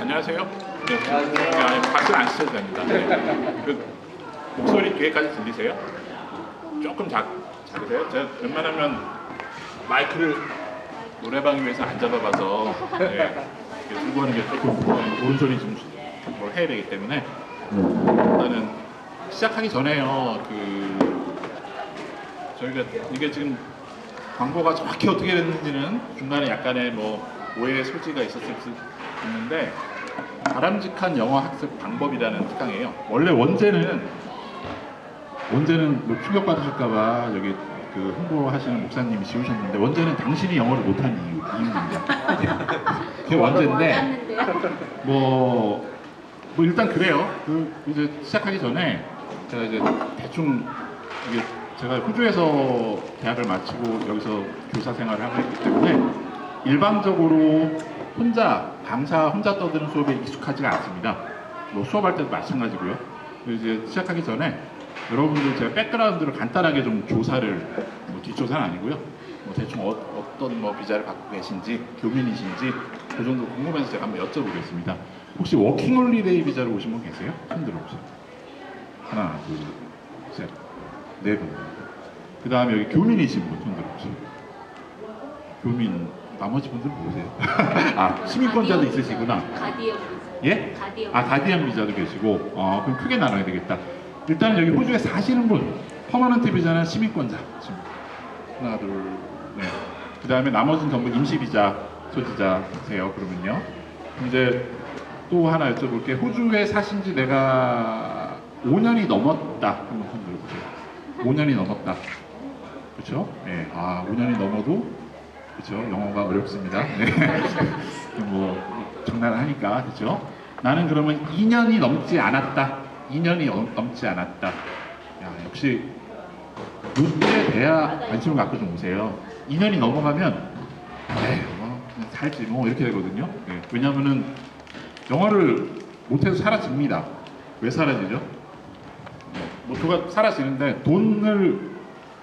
안녕하세요. 박수 안 쓰셔도 됩니다. 네. 그 목소리 뒤에까지 들리세요? 조금 작으세요? 제가 웬만하면 마이크를 노래방 위에서 안 잡아봐서 네, 들고 하는 게 조금 오른손이 좀 뭘 해야 되기 때문에 일단은 시작하기 전에요. 저희가 이게 지금 광고가 정확히 어떻게 됐는지는 중간에 약간의 뭐 오해의 소지가 있었을 수 있는데 바람직한 영어 학습 방법이라는 특강이에요. 원래 원제는 뭐 충격 받으실까봐 여기 그 홍보하시는 목사님이 지우셨는데 원제는 당신이 영어를 못한 이유입니다. 그게 원제인데 뭐 일단 그래요. 이제 시작하기 전에 제가 이제 대충 이게 제가 호주에서 대학을 마치고 여기서 교사 생활을 하고 있기 때문에 일반적으로 강사 혼자 떠드는 수업에 익숙하지가 않습니다. 뭐 수업할 때도 마찬가지고요. 이제 시작하기 전에 여러분들 제가 백그라운드를 간단하게 좀 조사를, 뭐 뒷조사는 아니고요. 뭐 대충 어떤 뭐 비자를 갖고 계신지, 교민이신지 그 정도 궁금해서 제가 한번 여쭤보겠습니다. 혹시 워킹홀리데이 비자로 오신 분 계세요? 손 들어보세요. 하나, 둘, 셋, 네 분. 그 다음에 여기 교민이신 분 손 들어보세요. 교민, 나머지 분들 모르세요? 아, 시민권자도 있으시구나. 가디언 비자. 예? 가디언. 가디언 비자도 계시고, 그럼 크게 나눠야 되겠다. 일단 여기 호주에 사시는 분, 퍼머넌트 비자는 시민권자. 지금 하나, 둘, 네. 그 다음에 나머지는 전부 임시 비자 소지자세요. 그러면요. 이제 또 하나 여쭤볼게요. 호주에 사신 지 내가 5년이 넘었다. 한번 손 들어보세요. 5년이 넘었다. 그렇죠? 네. 5년이 넘어도 그렇죠. 영어가 어렵습니다. 네. 뭐 장난하니까 그렇죠. 나는 그러면 2년이 넘지 않았다. 2년이 넘지 않았다. 야, 역시 문제에 대야 관심을 갖고 좀 오세요. 2년이 넘어가면 살지 뭐 이렇게 되거든요. 네. 왜냐하면은 영어를 못해서 사라집니다. 왜 사라지죠? 모토가 사라지는데 돈을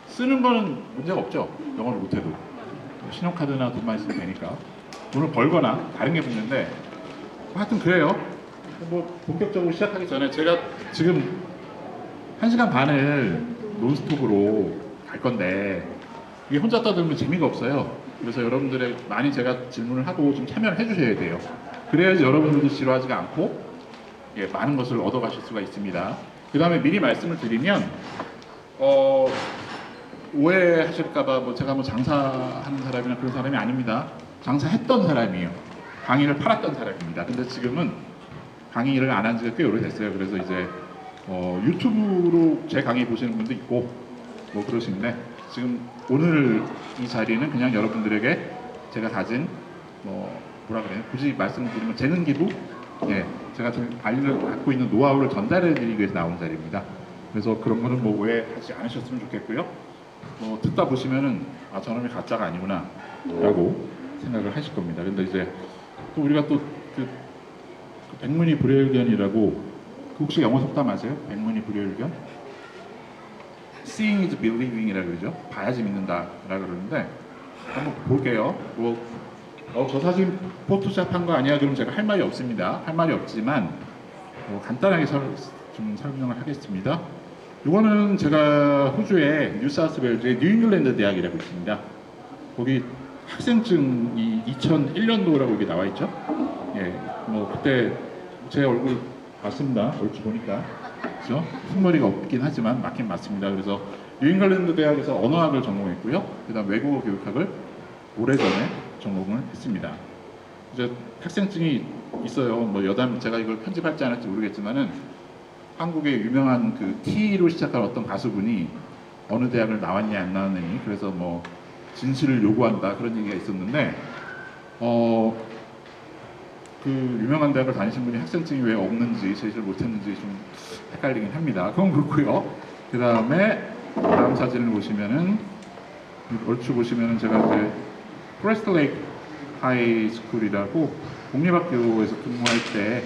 쓰는 거는 문제가 없죠. 영어를 못해도. 신용카드나 돈만 있으면 되니까 돈을 벌거나 다른 게 붙는데 하여튼 그래요. 뭐 본격적으로 시작하기 전에 제가 지금 1시간 반을 논스톱으로 갈 건데 이게 혼자 떠들면 재미가 없어요. 그래서 여러분들의 많이 제가 질문을 하고 좀 참여를 해주셔야 돼요. 그래야지 여러분들도 지루하지가 않고 많은 것을 얻어가실 수가 있습니다. 그 다음에 미리 말씀을 드리면 오해하실까봐 뭐 제가 뭐 장사하는 사람이나 그런 사람이 아닙니다. 장사했던 사람이에요. 강의를 팔았던 사람입니다. 근데 지금은 강의 일을 안 한 지가 꽤 오래됐어요. 그래서 이제 유튜브로 제 강의 보시는 분도 있고 뭐 그러시는데 지금 오늘 이 자리는 그냥 여러분들에게 제가 가진 뭐라 그래요? 굳이 말씀을 드리면 재능 기부? 제가 지금 갖고 있는 노하우를 전달해 드리기 위해서 나온 자리입니다. 그래서 그런 거는 뭐 오해하지 않으셨으면 좋겠고요. 듣다 보시면은 저놈이 가짜가 아니구나 라고 생각을 하실 겁니다. 근데 이제 또 우리가 또 그 백문이 불여일견이라고 혹시 영어 속담 아세요? 백문이 불여일견? Seeing is believing이라고 그러죠. 봐야지 믿는다 라고 그러는데 한번 볼게요. 저 사진 포토샵 한 거 아니야? 그럼 제가 할 말이 없습니다. 할 말이 없지만 간단하게 좀 설명을 하겠습니다. 이거는 제가 호주의 뉴사우스웨일즈의 뉴잉글랜드 대학이라고 있습니다. 거기 학생증이 2001년도라고 여기 나와 있죠. 뭐 그때 제 얼굴 맞습니다. 얼추 보니까 그렇죠? 흰머리가 없긴 하지만 맞긴 맞습니다. 그래서 뉴잉글랜드 대학에서 언어학을 전공했고요. 그다음 외국어 교육학을 오래전에 전공을 했습니다. 이제 학생증이 있어요. 뭐 여담 제가 이걸 편집할지 안 할지 모르겠지만은 한국의 유명한 그 T로 시작한 어떤 가수분이 어느 대학을 나왔냐 안 나왔느니 그래서 뭐 진실을 요구한다 그런 얘기가 있었는데 그 유명한 대학을 다니신 분이 학생증이 왜 없는지 제시를 못했는지 좀 헷갈리긴 합니다. 그건 그렇고요. 그 다음에 다음 사진을 보시면은 얼추 보시면은 제가 이제 포레스트 레이크 하이스쿨이라고 공립학교에서 근무할 때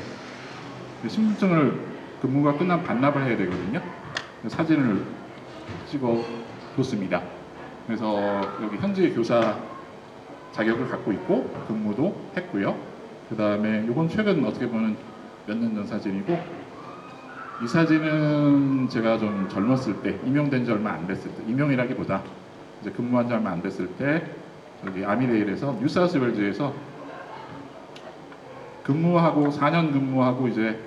신분증을 근무가 끝나면 반납을 해야 되거든요. 사진을 찍어 뒀습니다. 그래서 여기 현지 교사 자격을 갖고 있고 근무도 했고요. 그 다음에 이건 최근 어떻게 보면 몇 년 전 사진이고, 이 사진은 제가 좀 젊었을 때, 임용된 지 얼마 안 됐을 때, 임용이라기보다 이제 근무한 지 얼마 안 됐을 때 여기 아미데일에서 뉴사우스웨일즈에서 근무하고 4년 근무하고 이제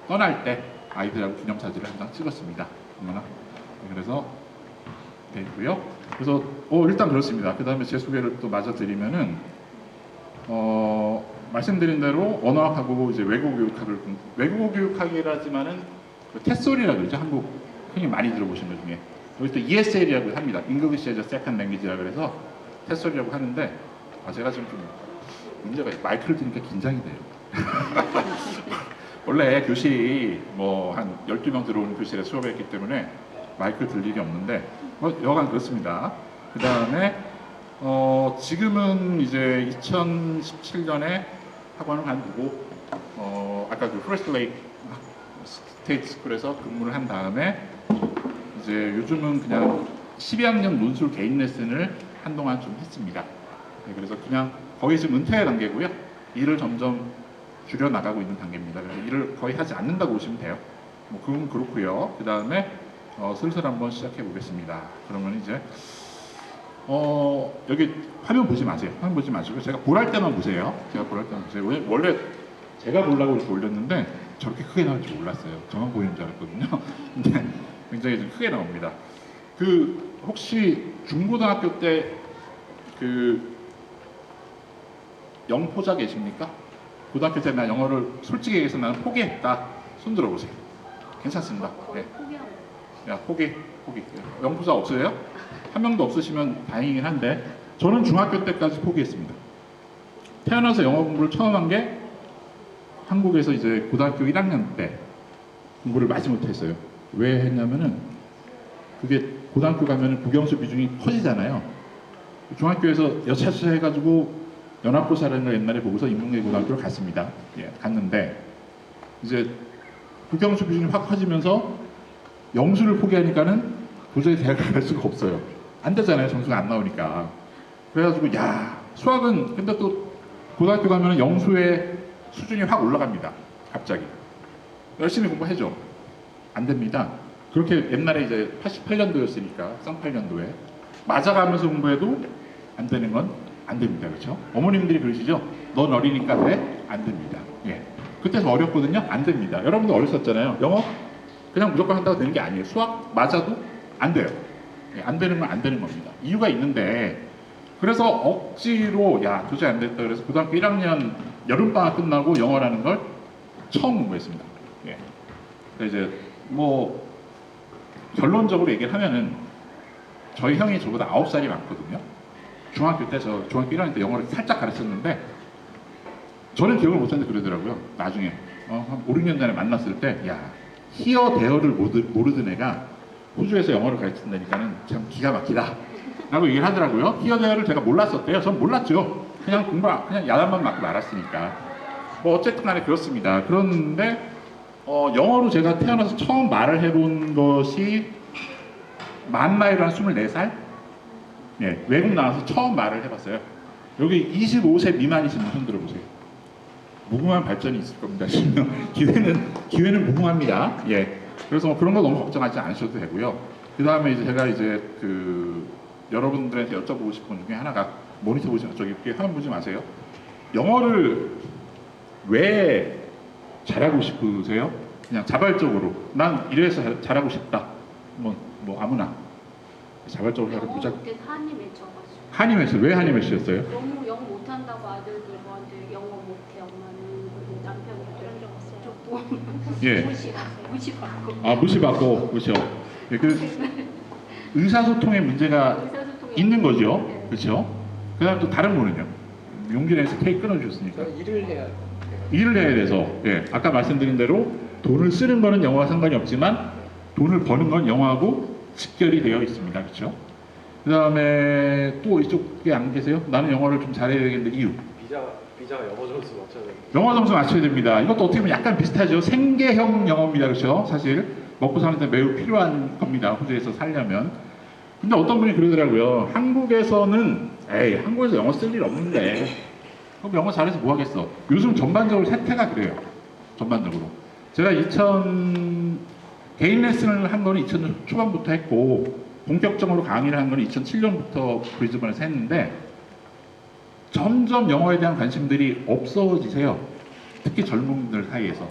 떠날 때 아이들하고 기념사진을 한 장 찍었습니다. 얼마나? 그래서 돼 있고요. 그래서 일단 그렇습니다. 그 다음에 제 소개를 또 마저 드리면은 말씀드린 대로 언어학하고 이제 외국어 교육학이라지만은 그 테솔이라고 그러죠. 한국 흔히 많이 들어보신 것 중에 여기 또 ESL이라고 합니다. English as a Second Language라고 해서 테솔이라고 하는데 제가 지금 좀 문제가 있어요. 마이크를 드니까 긴장이 돼요. 원래 교실이 뭐 한 12명 들어오는 교실에 수업했기 때문에 마이크를 들 일이 없는데 여간 그렇습니다. 그 다음에 지금은 이제 2017년에 학원을 관두고 아까 그 프레스트 레이크 스테이트 스쿨에서 근무를 한 다음에 이제 요즘은 그냥 12학년 논술 개인 레슨을 한동안 좀 했습니다. 네, 그래서 그냥 거의 지금 은퇴 단계고요. 일을 점점 줄여 나가고 있는 단계입니다. 그래서 일을 거의 하지 않는다고 보시면 돼요. 뭐 그건 그렇고요. 그 다음에 슬슬 한번 시작해 보겠습니다. 그러면 이제 여기 화면 보지 마세요. 화면 보지 마시고 제가 볼할 때만 보세요. 제가 볼할 때만 보세요. 원래 제가 보려고 이렇게 올렸는데 저렇게 크게 나올 줄 몰랐어요. 저만 보이는 줄 알았거든요. 근데 굉장히 좀 크게 나옵니다. 그 혹시 중고등학교 때 그 영포자 계십니까? 고등학교 때 나 영어를 솔직히 얘기해서 나는 포기했다. 손 들어보세요. 괜찮습니다. 네. 야, 포기. 영포자 없어요? 한 명도 없으시면 다행이긴 한데 저는 중학교 때까지 포기했습니다. 태어나서 영어 공부를 처음 한 게 한국에서 이제 고등학교 1학년 때 공부를 마지 못했어요. 왜 했냐면은 그게 고등학교 가면은 국영수 비중이 커지잖아요. 중학교에서 여차저차 해가지고 연합고사라는 걸 옛날에 보고서 인문계 고등학교를 갔습니다. 예, 갔는데 이제 국영수 비중이 확 커지면서 영수를 포기하니까는 도저히 대학을 갈 수가 없어요. 안 되잖아요. 점수가 안 나오니까. 그래가지고 야, 수학은 근데 또 고등학교 가면은 영수의 수준이 확 올라갑니다. 갑자기. 열심히 공부해줘. 안 됩니다. 그렇게 옛날에 이제 88년도였으니까 쌍팔년도에 맞아가면서 공부해도 안 되는 건 안 됩니다. 그렇죠? 어머님들이 그러시죠? 넌 어리니까 돼? 안 됩니다. 예. 그때 좀 어렵거든요? 안 됩니다. 여러분도 어렸었잖아요. 영어 그냥 무조건 한다고 되는 게 아니에요. 수학 맞아도 안 돼요. 예, 안 되는 건 안 되는 겁니다. 이유가 있는데 그래서 억지로 야 도저히 안 됐다 그래서 고등학교 1학년 여름방학 끝나고 영어라는 걸 처음 공부했습니다. 예. 이제 뭐 결론적으로 얘기를 하면은 저희 형이 저보다 9살이 많거든요. 중학교 때 저 중학교 1학년 때 영어를 살짝 가르쳤는데 저는 기억을 못하는데 그러더라고요. 나중에 한 5, 6년 전에 만났을 때 야 히어 데어를 모르던 애가 호주에서 영어를 가르친다니까는 참 기가 막히다 라고 얘기를 하더라고요. 히어 데어를 제가 몰랐었대요. 전 몰랐죠. 그냥 그냥 야단만 맞고 말았으니까. 뭐 어쨌든 간에 그렇습니다. 그런데 영어로 제가 태어나서 처음 말을 해본 것이 만 나이로 한 24살? 예, 외국 나와서 처음 말을 해봤어요. 여기 25세 미만이신 분 손 들어보세요. 무궁한 발전이 있을 겁니다. 기회는 무궁합니다. 예. 그래서 뭐 그런 거 너무 걱정하지 않으셔도 되고요. 그 다음에 이제 제가 이제 그 여러분들한테 여쭤보고 싶은 것 중에 하나가 모니터 보시면 저기 화면 보지 마세요. 영어를 왜 잘하고 싶으세요? 그냥 자발적으로 난 이래서 잘하고 싶다. 뭐 아무나 자발적으로 하는 무작. 한이 맺혀가지고. 한이 맺혀 왜 한이 맺히셨어요? 너무 영어 못한다고 아들들이 저한테 영어 못해 엄마는 그리고 남편이 그런 적 없어요. 조금 예. 무시받고. 무시받고 그렇죠. 예, 그 의사소통에 문제가 있는 거죠. 네. 그렇죠. 그다음 또 다른 거는요. 용기 내서 케이크 끊어주셨으니까. 일을 해야 돼서 예, 아까 말씀드린 대로 돈을 쓰는 거는 영어와 상관이 없지만 돈을 버는 건 영어하고 직결이 되어 있습니다. 그렇죠? 그 다음에 또 이쪽에 안 계세요? 나는 영어를 좀 잘해야 되겠는데 이유. 비자가 영어 점수 맞춰야 돼요. 영어 점수 맞춰야 됩니다. 이것도 어떻게 보면 약간 비슷하죠. 생계형 영어입니다. 그렇죠? 사실 먹고 사는 데 매우 필요한 겁니다. 호주에서 살려면. 근데 어떤 분이 그러더라고요. 한국에서는 에이 한국에서 영어 쓸 일 없는데 그럼 영어 잘해서 뭐 하겠어. 요즘 전반적으로 세태가 그래요. 전반적으로. 제가 개인 레슨을 한 거는 2000년 초반부터 했고 본격적으로 강의를 한 거는 2007년부터 브리즈번에서 했는데 점점 영어에 대한 관심들이 없어지세요. 특히 젊은 분들 사이에서.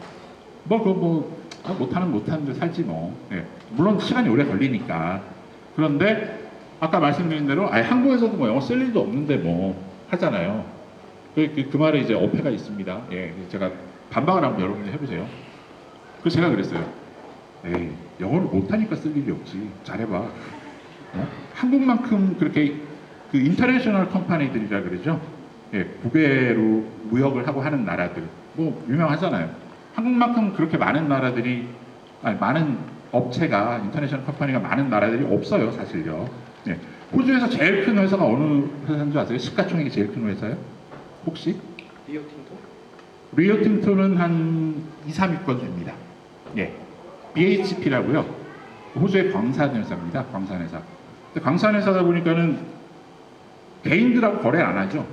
못하는데 살지 뭐. 예. 물론 시간이 오래 걸리니까. 그런데 아까 말씀드린 대로 한국에서도 뭐 영어 쓸 일도 없는데 뭐 하잖아요. 그 말에 이제 어폐가 있습니다. 예. 제가 반박을 한번 여러분들 해보세요. 그래서 제가 그랬어요. 에이, 영어를 못하니까 쓸 일이 없지. 잘해봐. 한국만큼 그렇게 그 인터내셔널 컴퍼니들이라 그러죠. 예, 국외로 무역을 하고 하는 나라들 뭐 유명하잖아요. 한국만큼 그렇게 많은 나라들이 많은 업체가 인터내셔널 컴퍼니가 많은 나라들이 없어요, 사실요. 예. 호주에서 제일 큰 회사가 어느 회사인 줄 아세요? 시가총액이 제일 큰 회사요? 혹시? 리오틴토는 한 2, 3위권 됩니다. 예. BHP라고요. 호주의 광산회사입니다. 광산회사. 근데 광산회사다 보니까는 개인들하고 거래 안 하죠.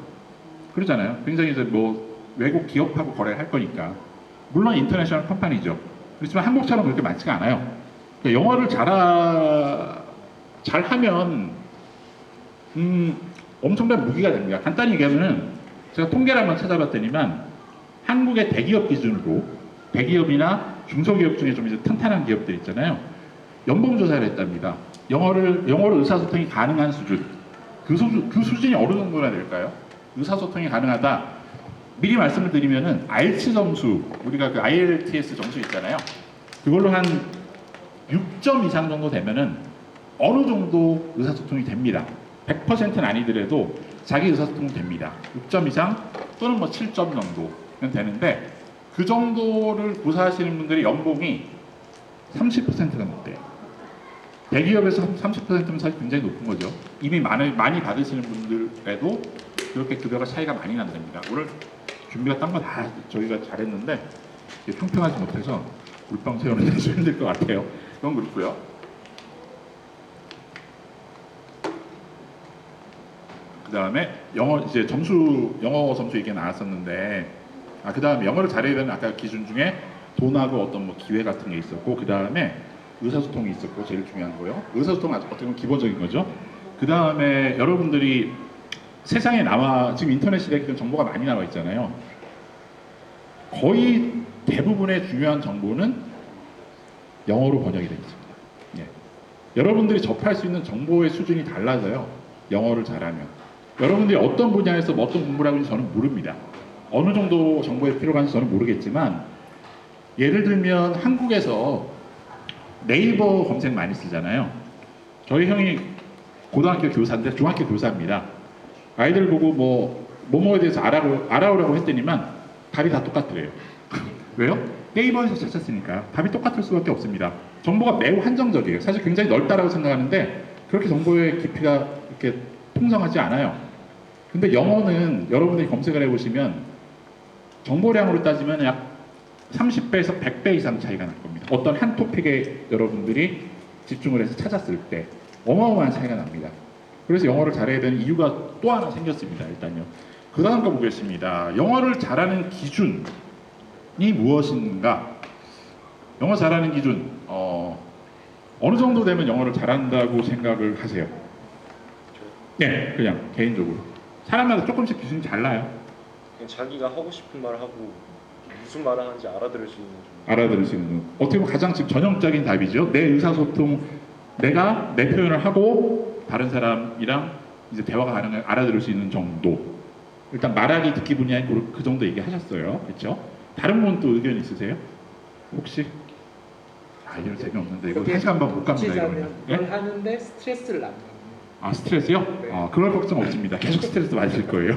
그러잖아요. 굉장히 이제 뭐 외국 기업하고 거래를 할 거니까. 물론 인터내셔널 컴퍼니죠. 그렇지만 한국처럼 그렇게 많지가 않아요. 그러니까 영어를 잘하면 엄청난 무기가 됩니다. 간단히 얘기하면은 제가 통계를 한번 찾아봤더니만 한국의 대기업 기준으로 대기업이나 중소기업 중에 좀 이제 탄탄한 기업들 있잖아요. 연봉 조사를 했답니다. 영어로 의사소통이 가능한 수준. 그 수준이 어느 정도나 될까요? 의사소통이 가능하다. 미리 말씀을 드리면은 IELTS 점수, 우리가 그 IELTS 점수 있잖아요. 그걸로 한 6점 이상 정도 되면은 어느 정도 의사소통이 됩니다. 100%는 아니더라도 자기 의사소통은 됩니다. 6점 이상 또는 뭐 7점 정도면 되는데 그 정도를 구사하시는 분들의 연봉이 30%가 높대요. 대기업에서 30%면 사실 굉장히 높은 거죠. 이미 많이 받으시는 분들에도 그렇게 급여가 차이가 많이 난답니다. 오늘 준비가 딴 거 다 저희가 잘했는데 평평하지 못해서 물방 세우는 데 좀 힘들 것 같아요. 그건 그렇고요. 그 다음에 영어 점수 얘기가 나왔었는데 그 다음에 영어를 잘해야 되는 아까 기준 중에 돈하고 어떤 뭐 기회 같은 게 있었고 그 다음에 의사소통이 있었고 제일 중요한 거요. 의사소통은 어떻게 보면 기본적인 거죠. 그 다음에 여러분들이 세상에 지금 인터넷 시대에 정보가 많이 나와 있잖아요. 거의 대부분의 중요한 정보는 영어로 번역이 되어 있습니다. 예. 여러분들이 접할 수 있는 정보의 수준이 달라져요. 영어를 잘하면. 여러분들이 어떤 분야에서 어떤 공부를 하고 있는지 저는 모릅니다. 어느 정도 정보의 필요가 있는지 저는 모르겠지만 예를 들면 한국에서 네이버 검색 많이 쓰잖아요. 저희 형이 고등학교 교사인데 중학교 교사입니다. 아이들 보고 뭐뭐에 대해서 알아오라고 했더니만 답이 다 똑같더래요. 왜요? 네이버에서 찾았으니까 답이 똑같을 수밖에 없습니다. 정보가 매우 한정적이에요. 사실 굉장히 넓다라고 생각하는데 그렇게 정보의 깊이가 이렇게 풍성하지 않아요. 근데 영어는 여러분들이 검색을 해보시면 정보량으로 따지면 약 30배에서 100배 이상 차이가 날 겁니다. 어떤 한 토픽에 여러분들이 집중을 해서 찾았을 때 어마어마한 차이가 납니다. 그래서 영어를 잘해야 되는 이유가 또 하나 생겼습니다. 일단요. 그 다음 거 보겠습니다. 영어를 잘하는 기준이 무엇인가? 영어 잘하는 기준 어느 정도 되면 영어를 잘한다고 생각을 하세요? 네, 그냥 개인적으로 사람마다 조금씩 기준이 달라요. 그냥 자기가 하고 싶은 말을 하고 무슨 말을 하는지 알아들을 수 있는 알아들을 수 있는 어떻게 보면 가장 지금 전형적인 답이죠. 내 의사소통, 내가 내 표현을 하고 다른 사람이랑 이제 대화가 가능한 알아들을 수 있는 정도. 일단 말하기 듣기 분야에 그 정도 얘기하셨어요, 그렇죠? 다른 분 또 의견 있으세요? 혹시? 이런 재미 없는데 이거 한 시간 반 못 갑니다. 이러면. 뭘 하는데 스트레스를 안 받는. 스트레스요? 네. 그럴 걱정 없습니다. 계속 스트레스 받으실 거예요.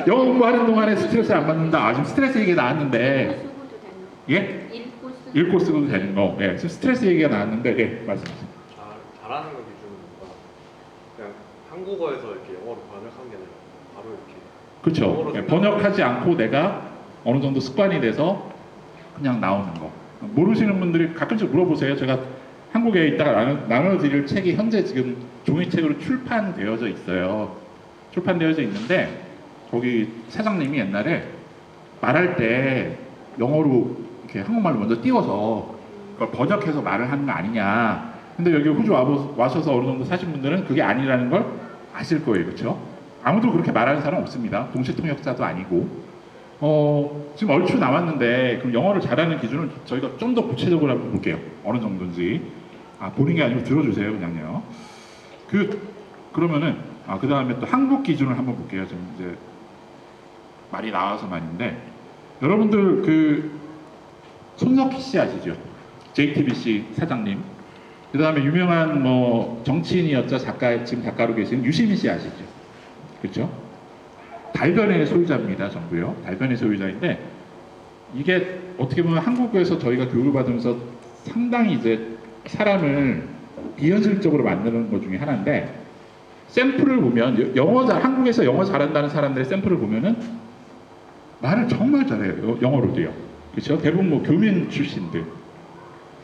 영어 공부하는 동안에 스트레스 안 받는다. 지금 스트레스 얘기가 나왔는데 쓰고도 되는 거. 예? 읽고 쓰고도 되는 거. 예, 지금 스트레스 얘기가 나왔는데 말씀하세요. 잘하는 거 기준으로 한국어에서 이렇게 영어로 번역한 게 아니라 바로 이렇게 그렇죠. 예, 번역하지 않고 내가 어느 정도 습관이 돼서 그냥 나오는 거. 모르시는 분들이 가끔씩 물어보세요. 제가 한국에 있다가 나눠드릴 책이 현재 지금 종이책으로 출판되어져 있어요. 출판되어져 있는데 거기 사장님이 옛날에 말할 때 영어로 이렇게 한국말로 먼저 띄워서 그걸 번역해서 말을 하는 거 아니냐. 근데 여기 호주 와셔서 어느 정도 사신 분들은 그게 아니라는 걸 아실 거예요. 그렇죠? 아무도 그렇게 말하는 사람 없습니다. 동시통역자도 아니고. 지금 얼추 남았는데 그럼 영어를 잘하는 기준은 저희가 좀 더 구체적으로 한번 볼게요. 어느 정도인지. 보는 게 아니고 들어주세요. 그냥요. 그러면은 그 다음에 또 한국 기준을 한번 볼게요. 지금 이제 말이 나와서 말인데 여러분들 손석희 씨 아시죠? JTBC 사장님. 그 다음에 유명한 정치인이었죠. 지금 작가로 계신 유시민 씨 아시죠? 그렇죠? 달변의 소유자입니다. 전부요. 달변의 소유자인데 이게 어떻게 보면 한국에서 저희가 교육을 받으면서 상당히 이제 사람을 비현실적으로 만드는 것 중에 하나인데 샘플을 보면 한국에서 영어 잘한다는 사람들의 샘플을 보면은 말을 정말 잘해요. 영어로도요. 그렇죠? 대부분 교민 출신들.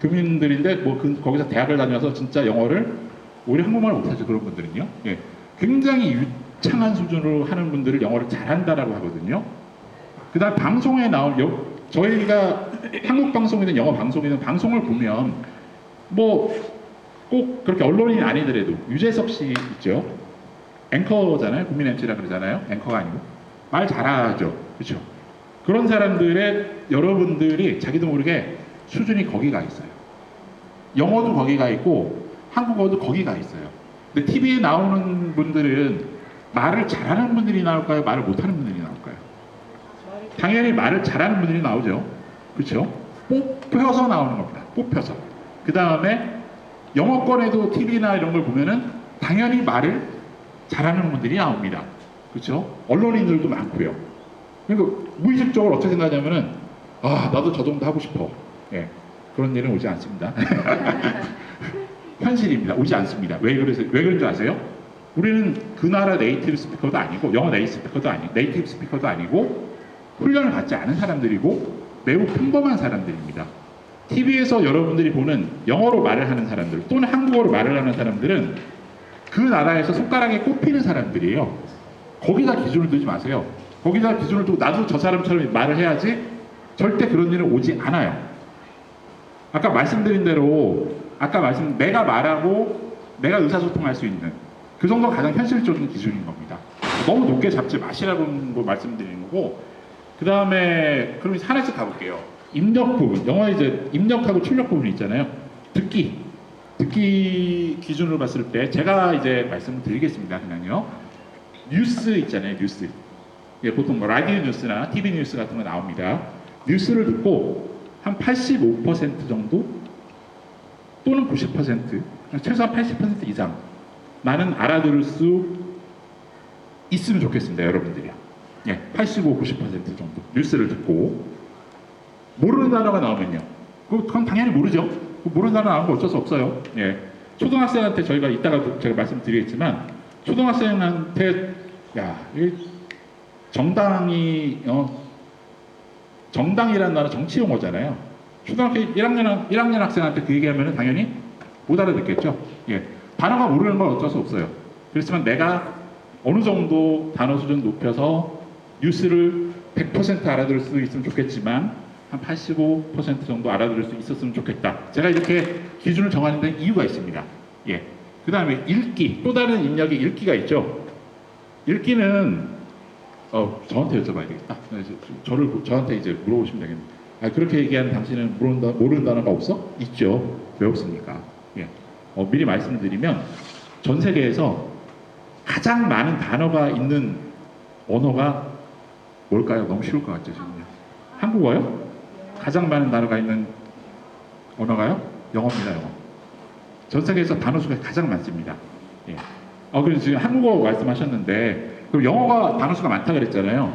교민들인데 거기서 대학을 다녀서 진짜 영어를 오히려 한국말 못하죠. 그런 분들은요. 예. 굉장히 유창한 수준으로 하는 분들을 영어를 잘한다라고 하거든요. 그다음 방송에 저희가 한국 방송이든 영어 방송이든 방송을 보면 꼭 그렇게 언론인 아니더라도 유재석 씨 있죠. 앵커잖아요. 국민 MC라 그러잖아요. 앵커가 아니고 말 잘하죠. 그렇죠. 그런 사람들의 여러분들이 자기도 모르게 수준이 거기가 있어요. 영어도 거기가 있고 한국어도 거기가 있어요. 근데 TV에 나오는 분들은 말을 잘하는 분들이 나올까요? 말을 못하는 분들이 나올까요? 당연히 말을 잘하는 분들이 나오죠. 그렇죠? 뽑혀서 나오는 겁니다. 뽑혀서. 그 다음에 영어권에도 TV나 이런 걸 보면은 당연히 말을 잘하는 분들이 나옵니다. 그렇죠? 언론인들도 많고요. 그러니까 무의식적으로 어떻게 생각하냐면은 나도 저 정도 하고 싶어. 예. 그런 일은 오지 않습니다. 현실입니다. 오지 않습니다. 왜 그런지 아세요? 우리는 그 나라 네이티브 스피커도 아니고 영어 네이티브 스피커도 아니고 훈련을 받지 않은 사람들이고 매우 평범한 사람들입니다. TV에서 여러분들이 보는 영어로 말을 하는 사람들 또는 한국어로 말을 하는 사람들은 그 나라에서 손가락에 꼽히는 사람들이에요. 거기다 기준을 두지 마세요. 거기다 기준을 두고 나도 저 사람처럼 말을 해야지 절대 그런 일은 오지 않아요. 아까 말씀드린 대로 내가 말하고 내가 의사소통할 수 있는 그 정도가 가장 현실적인 기준인 겁니다. 너무 높게 잡지 마시라고 말씀드리는 거고 그 다음에 그럼 하나씩 가볼게요. 입력 부분, 영어 이제 입력하고 출력 부분이 있잖아요. 듣기 기준으로 봤을 때 제가 이제 말씀을 드리겠습니다. 그냥요. 뉴스 있잖아요. 뉴스. 예, 보통 라디오 뉴스나 TV 뉴스 같은 거 나옵니다. 뉴스를 듣고 한 85% 정도 또는 90% 최소한 80% 이상 나는 알아들을 수 있으면 좋겠습니다. 여러분들이요. 예, 85, 90% 정도 뉴스를 듣고 모르는 단어가 나오면요. 그건 당연히 모르죠. 모르는 단어 나오면 어쩔 수 없어요. 예, 초등학생한테 저희가 이따가 제가 말씀드리겠지만 초등학생한테 정당이라는 단어 정치 용어잖아요. 초등학교 1학년 학생한테 그 얘기하면 당연히 못 알아듣겠죠. 예, 단어가 모르는 건 어쩔 수 없어요. 그렇지만 내가 어느 정도 단어 수준 높여서 뉴스를 100% 알아들을 수 있으면 좋겠지만 한 85% 정도 알아들을 수 있었으면 좋겠다. 제가 이렇게 기준을 정하는 데 이유가 있습니다. 예. 그 다음에 읽기, 또 다른 입력의 읽기가 있죠. 읽기는 저한테 여쭤봐야 되겠다. 저한테 이제 물어보시면 되겠네요. 그렇게 얘기하는 당신은 모르는 단어가 없어? 있죠. 왜 없습니까? 예. 미리 말씀드리면 전 세계에서 가장 많은 단어가 있는 언어가 뭘까요? 너무 쉬울 것 같죠, 지금요. 한국어요? 가장 많은 단어가 있는 언어가요? 영어입니다, 영어. 전 세계에서 단어 수가 가장 많습니다. 예. 그래서 지금 한국어 말씀하셨는데, 그럼 영어가 단어 수가 많다 그랬잖아요.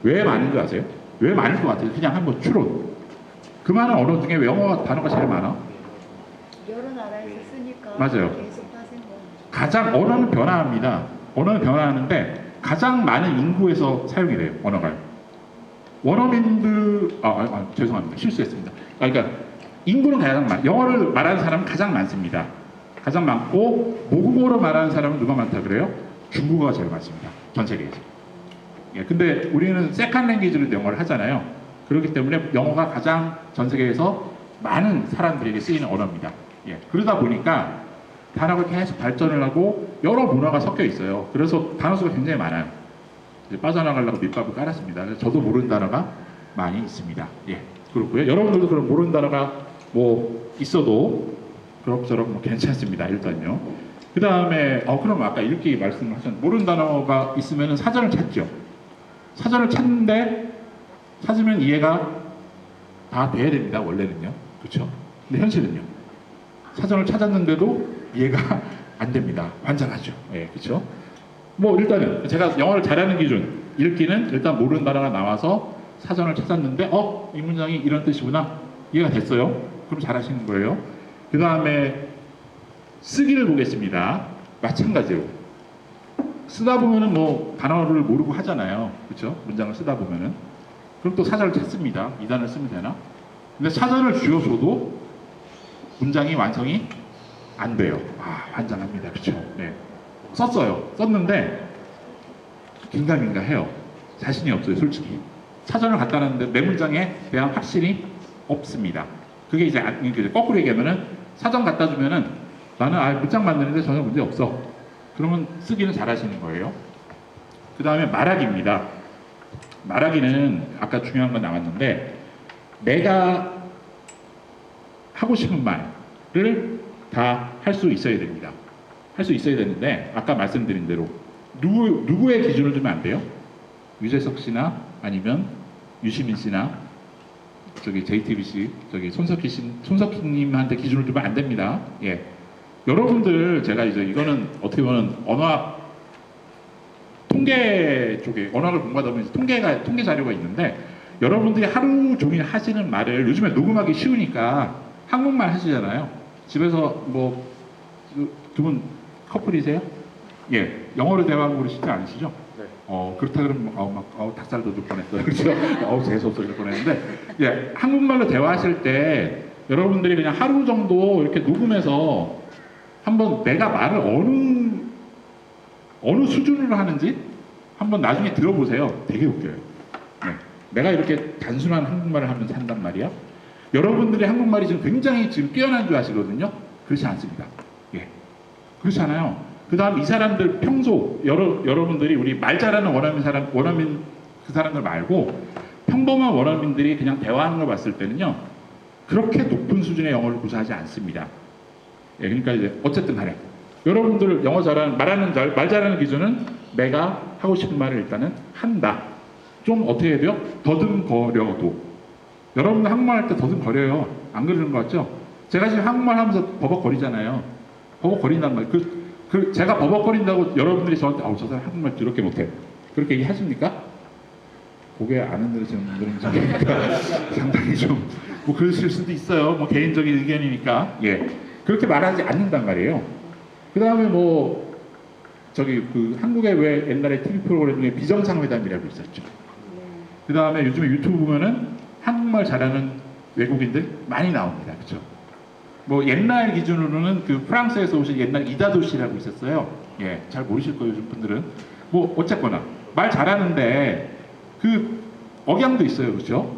왜 많은 줄 아세요? 왜 많을 것 같아요? 그냥 한번 추론. 그 많은 언어 중에 왜 영어 단어가 제일 많아? 여러 나라에서 쓰니까 맞아요. 계속 파생되는 가장 언어는 변화합니다. 언어는 변화하는데 가장 많은 인구에서 사용이 돼요. 언어가. 원어민들 죄송합니다. 실수했습니다. 그러니까 인구는 가장 영어를 말하는 사람은 가장 많습니다. 가장 많고 모국어로 말하는 사람은 누가 많다 그래요? 중국어가 제일 많습니다. 전 세계에서. 예, 근데 우리는 세컨 랭귀지로 영어를 하잖아요. 그렇기 때문에 영어가 가장 전 세계에서 많은 사람들에게 쓰이는 언어입니다. 예, 그러다 보니까 단어가 계속 발전을 하고 여러 문화가 섞여 있어요. 그래서 단어 수가 굉장히 많아요. 이제 빠져나가려고 밑밥을 깔았습니다. 그래서 저도 모르는 단어가 많이 있습니다. 예, 그렇고요. 여러분들도 그런 모르는 단어가 뭐 있어도 그럭저럭 뭐 괜찮습니다. 일단요. 그 다음에 그럼 아까 읽기 말씀을 하셨는데 모르는 단어가 있으면 사전을 찾죠. 사전을 찾는데 찾으면 이해가 다 돼야 됩니다. 원래는요. 그렇죠? 근데 현실은요. 사전을 찾았는데도 이해가 안 됩니다. 환장하죠. 예, 그렇죠? 뭐 일단은 제가 영어를 잘하는 기준 읽기는 일단 모르는 단어가 나와서 사전을 찾았는데 이 문장이 이런 뜻이구나. 이해가 됐어요. 그럼 잘하시는 거예요. 그 다음에 쓰기를 보겠습니다. 마찬가지로 쓰다 보면은 뭐 단어를 모르고 하잖아요. 그렇죠? 문장을 쓰다 보면은 그럼 또 사전을 찾습니다. 이 단어를 쓰면 되나? 근데 사전을 쥐어줘도 문장이 완성이 안 돼요. 환장합니다. 그렇죠? 네. 썼는데 긴가민가 해요. 자신이 없어요. 솔직히 사전을 갖다 놨는데 내 문장에 대한 확신이 없습니다. 그게 이제 거꾸로 얘기하면은 사전 갖다 주면은 나는 문장 만드는데 전혀 문제 없어. 그러면 쓰기는 잘하시는 거예요. 그 다음에 말하기입니다. 말하기는 아까 중요한 건 나왔는데 내가 하고 싶은 말을 다 할 수 있어야 됩니다. 할 수 있어야 되는데 아까 말씀드린 대로 누구의 기준을 두면 안 돼요? 유재석 씨나 아니면 유시민 씨나 저기 JTBC 저기 손석희님한테 기준을 두면 안 됩니다. 예, 여러분들 제가 이제 이거는 어떻게 보면 언어학 통계 쪽에 언어학을 공부하다 보면 통계 자료가 있는데 여러분들이 하루 종일 하시는 말을 요즘에 녹음하기 쉬우니까 한국말 하시잖아요. 집에서 뭐 두 분 커플이세요? 예, 영어로 대화하고 그러시지 않으시죠? 네. 그렇다 그러면 닭살도 줄 뻔했어요. 그렇죠? 재수없어 줄 뻔했는데 예, 한국말로 대화하실 때 여러분들이 그냥 하루 정도 이렇게 녹음해서 한번 내가 말을 어느 수준으로 하는지 한번 나중에 들어보세요. 되게 웃겨요. 네. 내가 이렇게 단순한 한국말을 하면서 한단 말이야. 여러분들이 한국말이 지금 굉장히 지금 뛰어난 줄 아시거든요. 그렇지 않습니다. 예, 그렇지 않아요. 그 다음 이 사람들 평소 여러분들이 우리 말 잘하는 원어민 그 사람들 말고 평범한 원어민들이 그냥 대화하는 걸 봤을 때는요 그렇게 높은 수준의 영어를 구사하지 않습니다. 예, 그러니까 이제 어쨌든 간에 여러분들 영어 말 잘하는 기준은 내가 하고 싶은 말을 일단은 한다. 좀 어떻게 해야 돼요? 더듬거려도. 여러분들 한국말 할 때 더듬거려요. 안 그러는 거 같죠? 제가 지금 한국말 하면서 버벅거리잖아요. 버벅거린단 말이에요. 제가 버벅거린다고 여러분들이 저한테 저 사람 한국말 더럽게 못해. 그렇게 얘기하십니까? 고개 안 흔들으시는 분들은 상당히 좀 뭐 그러실 수도 있어요. 뭐 개인적인 의견이니까. 예, 그렇게 말하지 않는단 말이에요. 그 다음에 뭐 저기 그 한국의 왜 옛날에 TV 프로그램 중에 비정상회담이라고 있었죠. 그 다음에 요즘에 유튜브 보면은 한국말 잘하는 외국인들 많이 나옵니다. 그렇죠? 뭐 옛날 기준으로는 그 프랑스에서 오신 옛날 이다도 씨라고 있었어요. 예, 잘 모르실 거예요, 요즘 분들은. 뭐 어쨌거나 말 잘하는데 그 억양도 있어요, 그렇죠?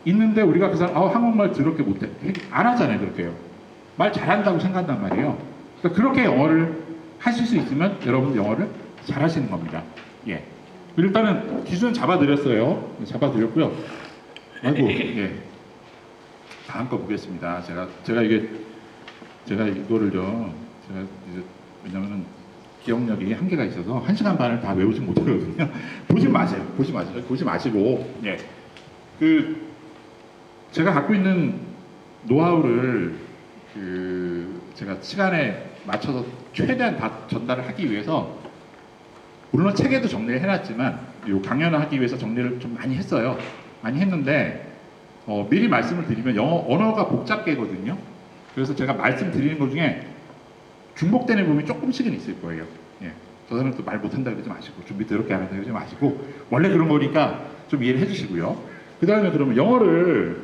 있는데 우리가 그 사람 한국말 더럽게 못해 안 하잖아요, 그렇게요. 말 잘한다고 생각한단 말이에요. 그러니까 그렇게 영어를 하실 수 있으면 여러분 영어를 잘하시는 겁니다. 예. 일단은 기준은 잡아드렸어요. 잡아드렸고요. 아이고, 예. 다음 거 보겠습니다. 제가 이거를요. 제가 이제 왜냐면은 기억력이 한계가 있어서 1시간 반을 다 외우지 못하거든요. 보지 마세요. 보지 마시고, 예. 제가 갖고 있는 노하우를 제가 시간에 맞춰서 최대한 다 전달을 하기 위해서 물론 책에도 정리를 해놨지만 이 강연을 하기 위해서 정리를 좀 많이 했어요. 많이 했는데 미리 말씀을 드리면 언어가 복잡계거든요. 그래서 제가 말씀드리는 것 중에 중복되는 부분이 조금씩은 있을 거예요. 예. 저 사람 또 말 못한다 그러지 마시고 준비 더럽게 안 한다 그러지 마시고 원래 그런 거니까 좀 이해를 해주시고요. 그 다음에 그러면 영어를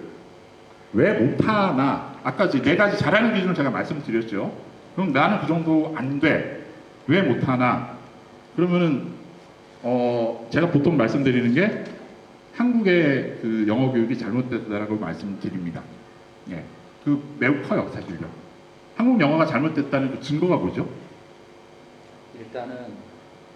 왜 못하나 아까 이제 4가지 잘하는 기준을 제가 말씀드렸죠. 그럼 나는 그 정도 안 돼. 왜 못하나? 그러면은 제가 보통 말씀드리는 게 한국의 그 영어 교육이 잘못됐다라고 말씀드립니다. 예, 그 매우 커요 사실요. 한국 영어가 잘못됐다는 그 증거가 뭐죠? 일단은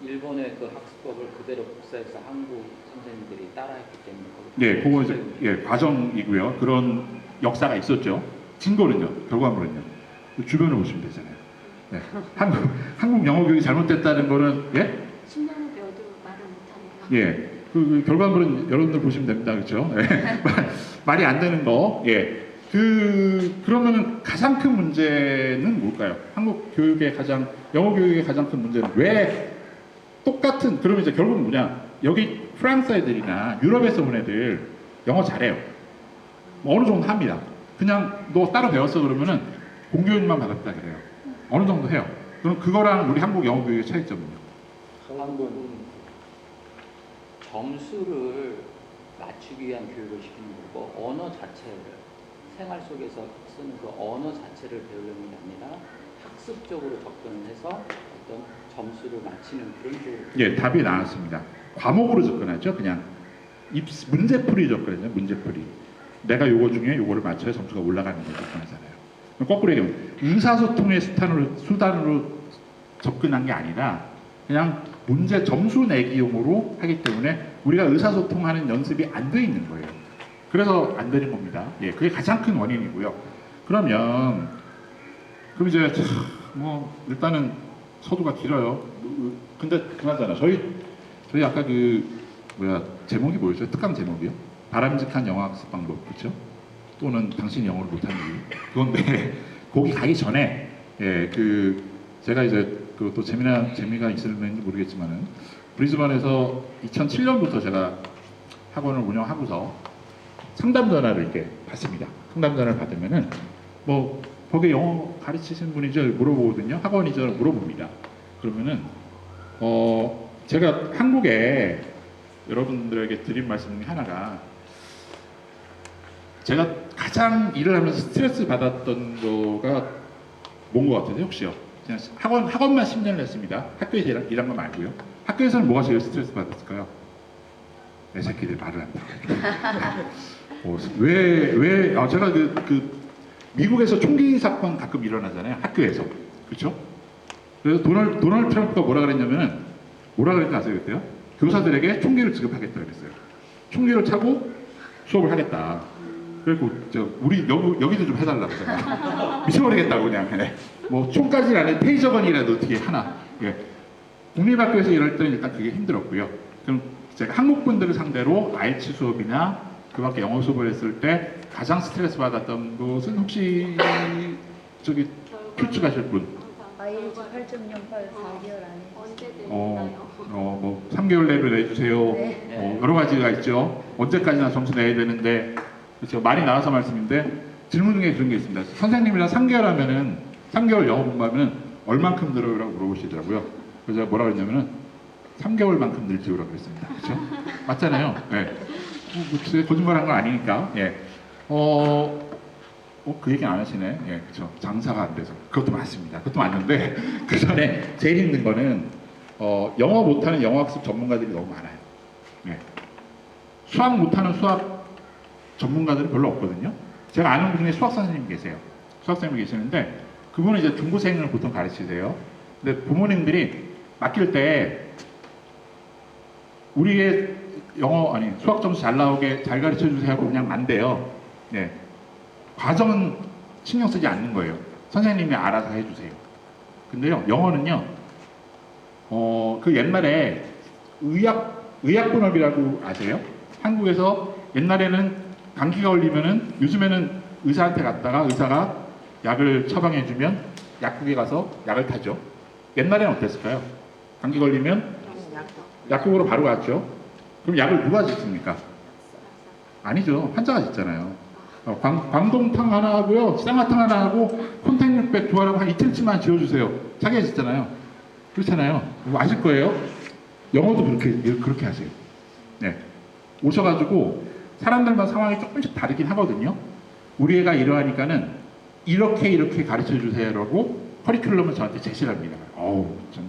일본의 그 학습법을 그대로 복사해서 한국 선생님들이 따라했기 때문에 네, 그거 이제 과정이고요. 그런 역사가 있었죠. 증거는요, 결과물은요. 주변을 보시면 되잖아요. 네. 한국 영어 교육이 잘못됐다는 거는 10년을 배워도 말을 못하네요. 예, 그 결과물은 여러분들 보시면 됩니다, 그렇죠? 말이 안 되는 거, 그러면은 가장 큰 문제는 뭘까요? 한국 교육의 영어 교육의 가장 큰 문제는 왜 똑같은, 그러면 이제 결국은 뭐냐? 여기 프랑스 애들이나 유럽에서 온 애들 영어 잘해요. 뭐 어느 정도 합니다. 그냥 너 따로 배웠어 그러면은 공교육만 받았다 그래요. 어느 정도 해요. 그럼 그거랑 우리 한국 영어 교육의 차이점은요? 한국은 점수를 맞추기 위한 교육을 시키는 거고 언어 자체를 생활 속에서 쓰는 그 언어 자체를 배우려는 게 아니라 학습적으로 접근을 해서 어떤 점수를 맞히는 그런 교육. 예, 답이 나왔습니다. 과목으로 접근하죠. 그냥 문제풀이 접근하죠. 문제풀이. 내가 요거 중에 요거를 맞춰야 점수가 올라가는 걸 접근하잖아요. 거꾸로 얘기하면 의사소통의 수단으로 접근한 게 아니라 그냥 문제 점수 내기용으로 하기 때문에 우리가 의사소통하는 연습이 안 돼 있는 거예요. 그래서 안 되는 겁니다. 예, 그게 가장 큰 원인이고요. 그럼 이제 뭐 일단은 서두가 길어요. 근데 그나저나 저희 아까 제목이 뭐였죠? 특강 제목이요? 바람직한 영어 학습 방법, 그렇죠? 또는 당신이 영어를 못하는 이유. 그건데 거기 가기 전에 제가 이제 또 재미가 있을는지 모르겠지만은 브리즈번에서 2007년부터 제가 학원을 운영하고서 상담 전화를 이렇게 받습니다. 상담 전화를 받으면은 뭐 거기 영어 가르치시는 분이죠 물어보거든요. 학원이죠 물어봅니다. 그러면은 제가 한국에 여러분들에게 드린 말씀 중에 하나가 제가 가장 일을 하면서 스트레스 받았던 거가 뭔 것 같으세요 혹시요? 그냥 학원만 10년을 했습니다. 학교에서 일한 거 말고요. 학교에서는 뭐가 제일 스트레스 받았을까요? 내 새끼들 말을 한다. 제가 미국에서 총기 사건 가끔 일어나잖아요. 학교에서. 그렇죠? 그래서 도널드 트럼프가 뭐라 그랬는지 아세요 그때요? 교사들에게 총기를 지급하겠다 그랬어요. 총기를 차고 수업을 하겠다. 그리고 우리 여기도 좀 해달라고 제가 미쳐버리겠다고 그냥 뭐 총까지는 안 해 페이저건이라도 어떻게 하나. 예. 국립학교에서 이럴 때는 일단 그게 힘들었고요. 그럼 제가 한국 분들을 상대로 IELTS 수업이나 그밖에 영어 수업을 했을 때 가장 스트레스 받았던 것은 혹시 큐츠가실 분? IELTS 8.08 4개월 안에 언제 되나요? 뭐 3개월 내로 내주세요. 네. 여러 가지가 있죠. 언제까지나 점수 내야 되는데 그렇죠. 말이 나와서 말씀인데 질문 중에 그런 게 있습니다. 선생님이랑 3개월 하면은 3개월 영어 공부하면은 얼만큼 늘어요라고 물어보시더라고요. 그래서 제가 뭐라 그랬냐면은 3개월만큼 늘지요라고 그랬습니다. 그렇죠? 맞잖아요. 네. 뭐 거짓말한 건 아니니까. 예. 그 얘기 안 하시네. 예, 그렇죠. 장사가 안 돼서. 그것도 맞습니다. 그것도 맞는데 그 전에 제일 힘든 거는 영어 못하는 영어학습 전문가들이 너무 많아요. 예. 수학 못하는 수학 전문가들은 별로 없거든요. 제가 아는 분 중에 수학 선생님 계세요. 수학 선생님이 계시는데 그분은 이제 중고생을 보통 가르치세요. 근데 부모님들이 맡길 때 우리의 수학 점수 잘 나오게 잘 가르쳐 주세요 하고 그냥 만대요. 네. 과정은 신경 쓰지 않는 거예요. 선생님이 알아서 해주세요. 근데요, 영어는요, 그 옛날에 의약분업이라고 아세요? 한국에서 옛날에는 감기가 걸리면은 요즘에는 의사한테 갔다가 의사가 약을 처방해주면 약국에 가서 약을 타죠. 옛날에는 어땠을까요? 감기 걸리면 약국으로 바로 갔죠. 그럼 약을 누가 짓습니까? 아니죠. 환자가 짓잖아요. 광동탕 하나 하고요, 쌍화탕 하나 하고 콘택 600 좋아라고 한 이틀치만 지어주세요. 자기가 짓잖아요. 그렇잖아요. 이거 아실 거예요. 영어도 그렇게 하세요. 네. 오셔가지고 사람들마다 상황이 조금씩 다르긴 하거든요. 우리 애가 이러하니까는 이렇게 가르쳐 주세요라고 커리큘럼을 저한테 제시를 합니다. 어우, 좀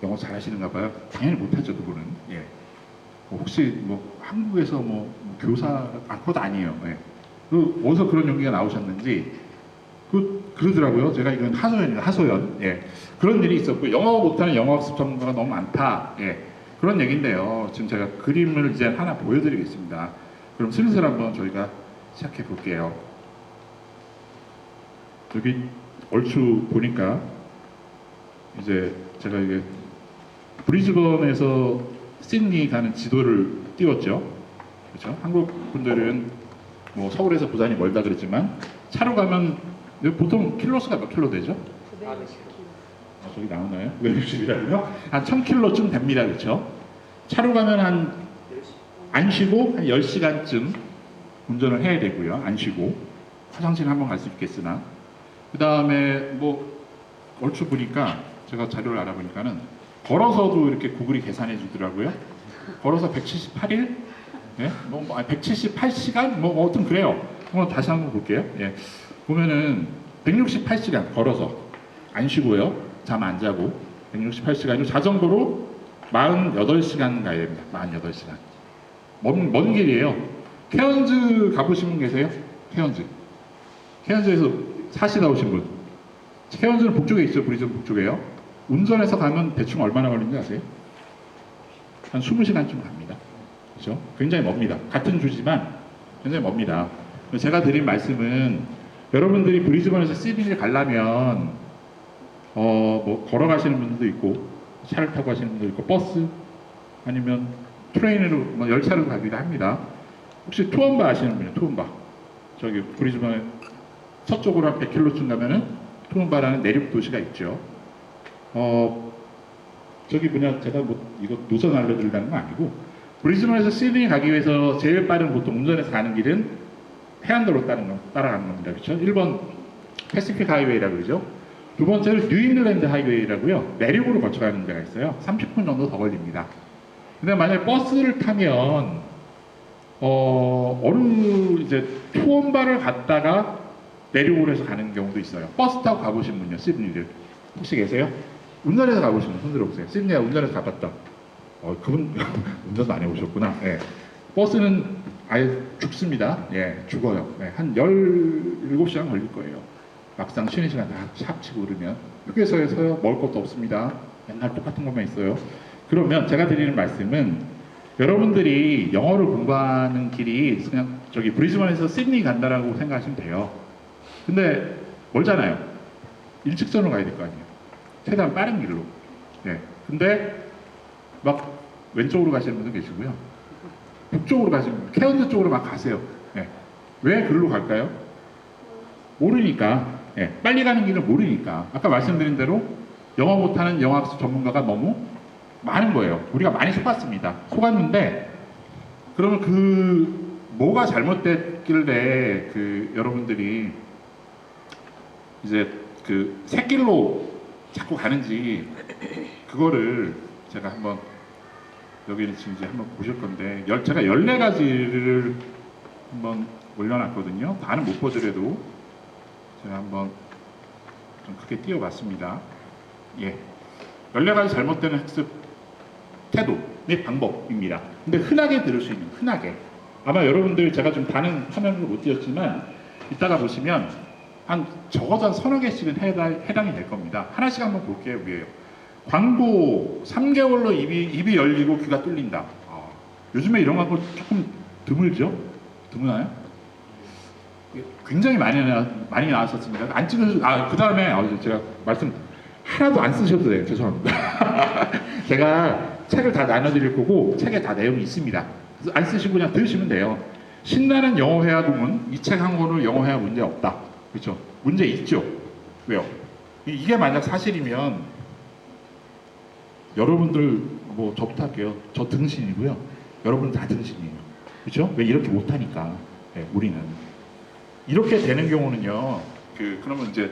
영어 잘하시는가 봐요. 당연히 못하죠, 그분은. 예. 혹시 뭐 한국에서 뭐 교사 그것도 아니에요. 예. 어디서 그런 용기가 나오셨는지 그러더라고요. 제가 이건 하소연이에요, 하소연. 예. 그런 일이 있었고 영어 못하는 영어학습 전문가가 너무 많다. 예. 그런 얘기인데요. 지금 제가 그림을 이제 하나 보여드리겠습니다. 그럼 슬슬 한번 저희가 시작해 볼게요. 여기 얼추 보니까 이제 제가 이게 브리즈번에서 시드니 가는 지도를 띄웠죠. 그렇죠? 한국 분들은 뭐 서울에서 부산이 멀다 그랬지만 차로 가면 보통 킬로수가 몇 킬로 되죠? 960km. 저기 나오나요? 960이라고요? 한 1000킬로쯤 됩니다. 그렇죠? 차로 가면 안 쉬고 한 10시간쯤 운전을 해야 되고요. 안 쉬고 화장실 한번 갈 수 있겠으나 그 다음에 뭐 얼추 보니까 제가 자료를 알아보니까는 걸어서도 이렇게 구글이 계산해 주더라고요. 걸어서 178일? 예? 178시간? 뭐 어떤 그래요. 한번 다시 한번 볼게요. 예. 보면은 168시간 걸어서 안 쉬고요. 잠 안 자고 168시간이고 자전거로 48시간 가야 됩니다. 48시간. 먼 길이에요. 케언즈 가보신 분 계세요? 케언즈에서 사시다 오신 분. 케언즈는 북쪽에 있죠. 브리즈번 북쪽에요. 운전해서 가면 대충 얼마나 걸리는지 아세요? 한 20시간쯤 갑니다. 그렇죠? 굉장히 멉니다. 같은 주지만 굉장히 멉니다. 제가 드린 말씀은 여러분들이 브리즈번에서 시드니를 가려면 뭐 걸어가시는 분들도 있고 차를 타고 가시는 분도 있고 버스 아니면 트레인으로 뭐 열차로 가기도 합니다. 혹시 투엄바 아시는 분이요? 투엄바. 저기 브리즈번에 서쪽으로 한 100km쯤 가면은 투엄바라는 내륙 도시가 있죠. 저기 뭐냐 제가 뭐 이거 노선 알려드리려는 거 아니고 브리즈번에서 시드니 가기 위해서 제일 빠른 보통 운전해서 가는 길은 해안도로 따라가는 겁니다. 그렇죠? 1번 패시픽 하이웨이라고 그러죠. 두 번째는 뉴잉글랜드 하이웨이라고요. 내륙으로 거쳐가는 데가 있어요. 30분 정도 더 걸립니다. 근데 만약에 버스를 타면 어느 이제 투엄바를 갔다가 내륙으로 해서 가는 경우도 있어요. 버스 타고 가보신 분요, 시드니를 혹시 계세요? 운전해서 가보신 분 손 들어보세요. 시드니에 운전해서 가봤다. 그분 운전도 안 해보셨구나. 예. 버스는 아예 죽습니다. 예, 죽어요. 예, 한 17시간 걸릴 거예요. 막상 쉬는 시간 다 합치고 그러면 휴게소에서요 먹을 것도 없습니다. 맨날 똑같은 것만 있어요. 그러면 제가 드리는 말씀은 여러분들이 영어를 공부하는 길이 그냥 저기 브리즈번에서 시드니 간다라고 생각하시면 돼요. 근데 멀잖아요. 일직선으로 가야 될 거 아니에요. 최대한 빠른 길로. 네. 근데 막 왼쪽으로 가시는 분도 계시고요. 북쪽으로 가시는 분, 케언즈 쪽으로 막 가세요. 네. 왜 글로 갈까요? 모르니까. 네. 빨리 가는 길을 모르니까. 아까 말씀드린 대로 영어 못하는 영어학습 전문가가 너무 많은 거예요. 우리가 많이 속았습니다. 속았는데 그러면 뭐가 잘못됐길래 여러분들이 이제 새길로 자꾸 가는지 그거를 제가 한번 여기는 지금 이제 한번 보실 건데 제가 14가지를 한번 올려놨거든요. 다는 못 보더라도 제가 한번 좀 크게 띄워봤습니다. 예, 14가지 잘못되는 학습 태도 및 방법입니다. 근데 흔하게 들을 수 있는 흔하게 아마 여러분들 제가 좀 다는 화면으로 못 띄웠지만 이따가 보시면 한 적어도 한 서너 개씩은 해당이 될 겁니다. 하나씩 한번 볼게요. 위에요. 광고 3개월로 입이 열리고 귀가 뚫린다. 요즘에 이런 광고 조금 드물죠? 드무나요? 굉장히 많이 나왔었습니다. 안 찍으셔도 그 다음에 제가 말씀 하나도 안 쓰셔도 돼요. 죄송합니다. 제가 책을 다 나눠드릴 거고 책에 다 내용이 있습니다. 그래서 안 쓰시고 그냥 들으시면 돼요. 신나는 영어 회화 부문 이 책 한 권으로 영어 회화 문제 없다. 그렇죠? 문제 있죠? 왜요? 이게 만약 사실이면 여러분들 뭐 저부터 할게요. 저 등신이고요. 여러분 다 등신이에요. 그렇죠? 왜 이렇게 못하니까. 네, 우리는 이렇게 되는 경우는요. 그러면 이제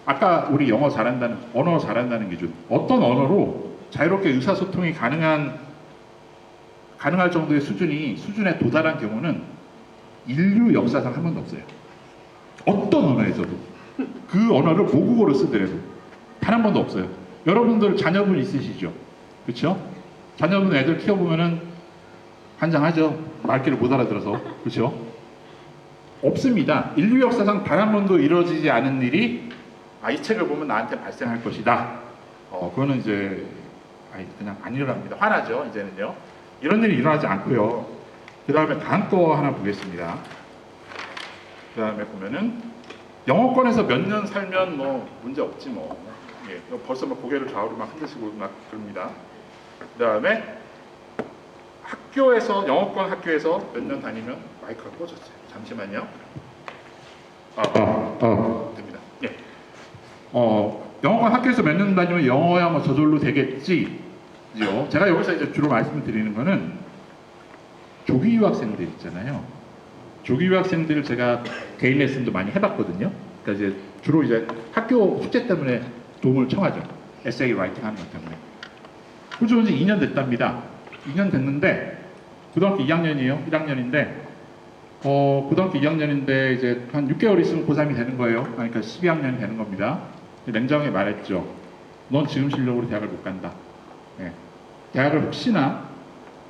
아까 우리 영어 잘한다는 언어 잘한다는 기준 어떤 언어로 자유롭게 의사소통이 가능할 정도의 수준에 도달한 경우는 인류 역사상 한 번도 없어요. 어떤 언어에서도 그 언어를 모국어로 쓰더라도 단 한 번도 없어요. 여러분들 자녀분 있으시죠? 그렇죠? 자녀분 애들 키워보면은 환장하죠. 말귀를 못 알아들어서. 그렇죠? 없습니다. 인류 역사상 단 한 번도 이루어지지 않은 일이 이 책을 보면 나한테 발생할 것이다. 그거는 이제 그냥 안 일어납니다. 화나죠. 이제는요. 이런 일이 일어나지 않고요. 그 다음에 다음 거 하나 보겠습니다. 그 다음에 보면은 영어권에서 몇 년 살면 뭐 문제 없지 뭐. 예, 벌써 막 고개를 좌우로 막 흔드시고 막 그럽니다. 그 다음에 영어권 학교에서 몇 년 다니면 마이크가 꺼졌어요. 잠시만요. 됩니다. 예. 영어권 학교에서 몇 년 다니면 영어야 뭐 저절로 되겠지요. 제가 여기서 이제 주로 말씀을 드리는 거는 조기 유학생들 있잖아요. 조기 유학생들을 제가 개인 레슨도 많이 해봤거든요. 그러니까 이제 주로 이제 학교 숙제 때문에 도움을 청하죠. 에세이 라이팅 하는 것 때문에. 호주 온 지 2년 됐답니다. 2년 됐는데 고등학교 2학년이에요. 1학년인데 고등학교 2학년인데 이제 한 6개월 있으면 고3이 되는 거예요. 그러니까 12학년이 되는 겁니다. 냉정하게 말했죠. 넌 지금 실력으로 대학을 못 간다. 네. 대학을 혹시나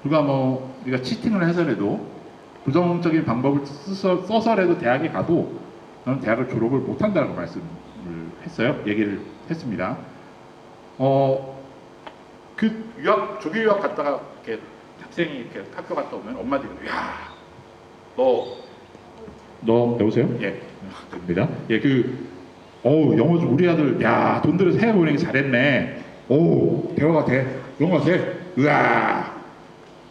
누가 뭐 네가 치팅을 해서라도 부정적인 방법을 써서라도 대학에 가도 너는 대학을 졸업을 못 한다고 말씀을 했어요. 얘기를 했습니다. 조기 유학 갔다가 이렇게 학생이 이렇게 학교 갔다 오면 엄마들이 야, 너 여보세요? 예, 됩니다. 예, 영어 좀 우리 아들 야, 돈 들여서 해외 보내기 잘했네. 대화가 돼, 영어가 돼. 으아.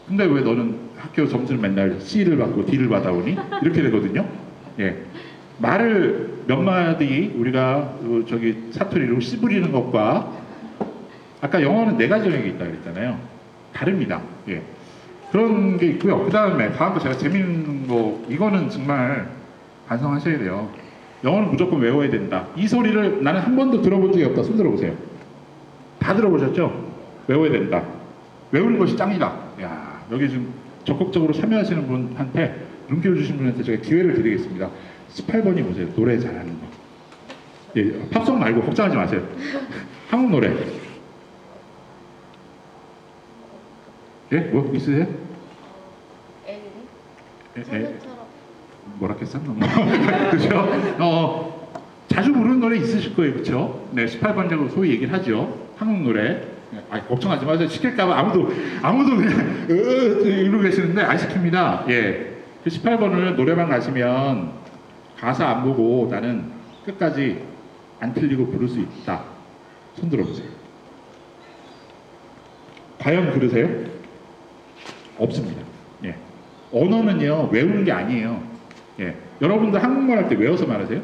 근데 왜 너는 학교 점수를 맨날 C를 받고 D를 받아오니? 이렇게 되거든요. 예. 말을 몇 마디 우리가 사투리로 씨부리는 것과 아까 영어는 4가지 영역이 있다고 그랬잖아요. 다릅니다. 예. 그런 게 있고요. 그 다음에 다음 거 제가 재밌는 거 이거는 정말 반성하셔야 돼요. 영어는 무조건 외워야 된다. 이 소리를 나는 한 번도 들어본 적이 없다. 손 들어보세요. 다 들어보셨죠? 외워야 된다. 외우는 것이 짱이다. 야, 여기 지금 적극적으로 참여하시는 분한테 눈길 주신 분한테 제가 기회를 드리겠습니다. 18번이 보세요. 노래 잘하는 거. 예, 팝송 말고 걱정하지 마세요. 한국 노래. 예? 뭐 있으세요? 저처럼 뭐라 했어? 그렇죠? 자주 부르는 노래 있으실 거예요. 그렇죠? 네, 18번이라고 소위 얘기를 하죠. 한국 노래. 걱정하지 마세요. 시킬까봐 아무도 그냥 이러고 계시는데 안 시킵니다. 예. 그 18번을 노래방 가시면 가사 안 보고 나는 끝까지 안 틀리고 부를 수 있다. 손 들어보세요. 과연 그러세요? 없습니다. 예. 언어는요, 외우는 게 아니에요. 예. 여러분들 한국말 할 때 외워서 말하세요?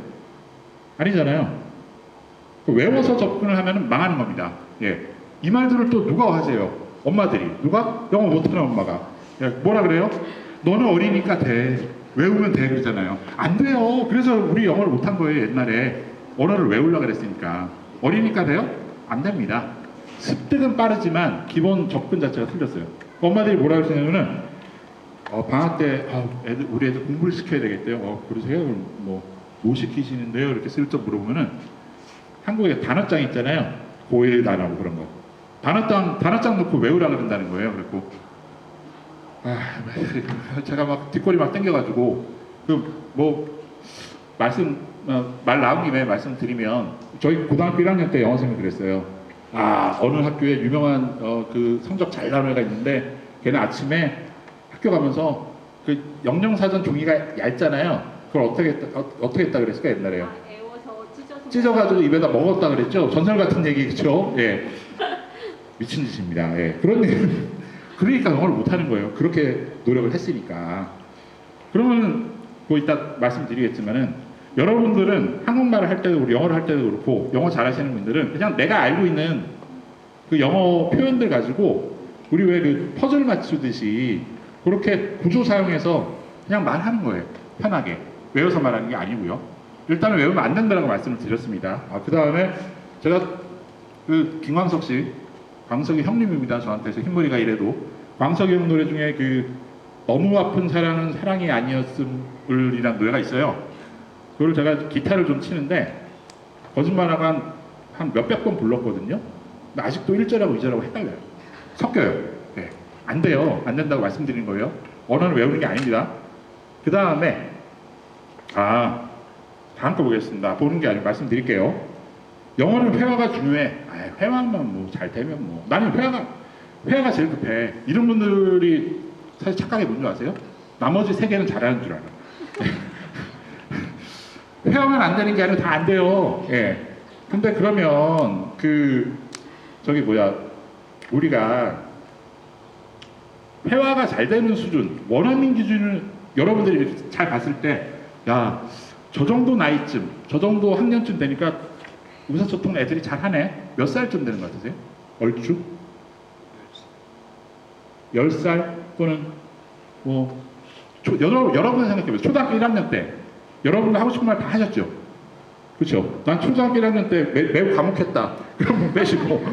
아니잖아요. 외워서 접근을 하면 망하는 겁니다. 예. 이 말들을 또 누가 하세요? 엄마들이. 누가? 영어 못하는 엄마가. 예. 뭐라 그래요? 너는 어리니까 돼. 외우면 돼. 그러잖아요. 안 돼요. 그래서 우리 영어를 못한 거예요. 옛날에. 언어를 외우려고 그랬으니까. 어리니까 돼요? 안 됩니다. 습득은 빠르지만 기본 접근 자체가 틀렸어요. 엄마들이 뭐라 그러냐면은 방학 때 우리 애들 공부를 시켜야 되겠대요. 그러세요? 그럼 뭐 시키시는데요? 이렇게 슬쩍 물어보면은 한국에 단어장 있잖아요. 고1 단어 그런 거. 단어장 놓고 외우라 그런다는 거예요. 그래고 제가 막 뒷골이 막 땡겨가지고 말 나온 김에 말씀드리면 저희 고등학교 1학년 때 영어 선생님이 그랬어요. 어느 학교에 유명한 그 성적 잘 나오는 애가 있는데 걔는 아침에 학교 가면서 그 영영사전 종이가 얇잖아요. 그걸 어떻게 했다 그랬을까 옛날에요? 애워서 찢어가지고 입에다 먹었다 그랬죠. 전설 같은 얘기죠. 예. 미친 짓입니다. 예. 그러니까 영어를 못하는 거예요. 그렇게 노력을 했으니까. 그러면 뭐 이따 말씀드리겠지만은 여러분들은 한국말을 할 때도 그렇고 영어를 할 때도 그렇고 영어 잘하시는 분들은 그냥 내가 알고 있는 그 영어 표현들 가지고 우리 왜 그 퍼즐 맞추듯이 그렇게 구조 사용해서 그냥 말하는 거예요. 편하게. 외워서 말하는 게 아니고요. 일단은 외우면 안 된다는 말씀을 드렸습니다. 그 다음에 제가 그 김광석 씨, 광석이 형님입니다. 저한테서 흰머리가 이래도 광석이 형 노래 중에 그 너무 아픈 사랑은 사랑이 아니었음을이라는 노래가 있어요. 그걸 제가 기타를 좀 치는데 거짓말하고 한 몇백 번 불렀거든요. 근데 아직도 1절하고 2절하고 헷갈려요. 섞여요. 네. 안 돼요. 안 된다고 말씀드린 거예요. 언어는 외우는 게 아닙니다. 그 다음에 다음 거 보겠습니다. 보는 게 아니고 말씀드릴게요. 영어는 회화가 중요해. 회화만 뭐 잘 되면 뭐 나는 회화가 제일 급해. 이런 분들이 사실 착각이 뭔지 아세요? 나머지 세 개는 잘하는 줄 알아. 회화만 안 되는 게 아니고 다 안 돼요. 예. 근데 그러면 우리가 회화가 잘 되는 수준, 원어민 기준을 여러분들이 잘 봤을 때, 야, 저 정도 나이쯤, 저 정도 학년쯤 되니까 의사소통 애들이 잘하네. 몇 살쯤 되는 것 같으세요? 얼추? 10살 또는 뭐 여러분 생각해보세요. 초등학교 1학년 때 여러분도 하고 싶은 말 다 하셨죠? 그렇죠? 난 초등학교 1학년 때 매우 과묵했다. 그런 분 빼시고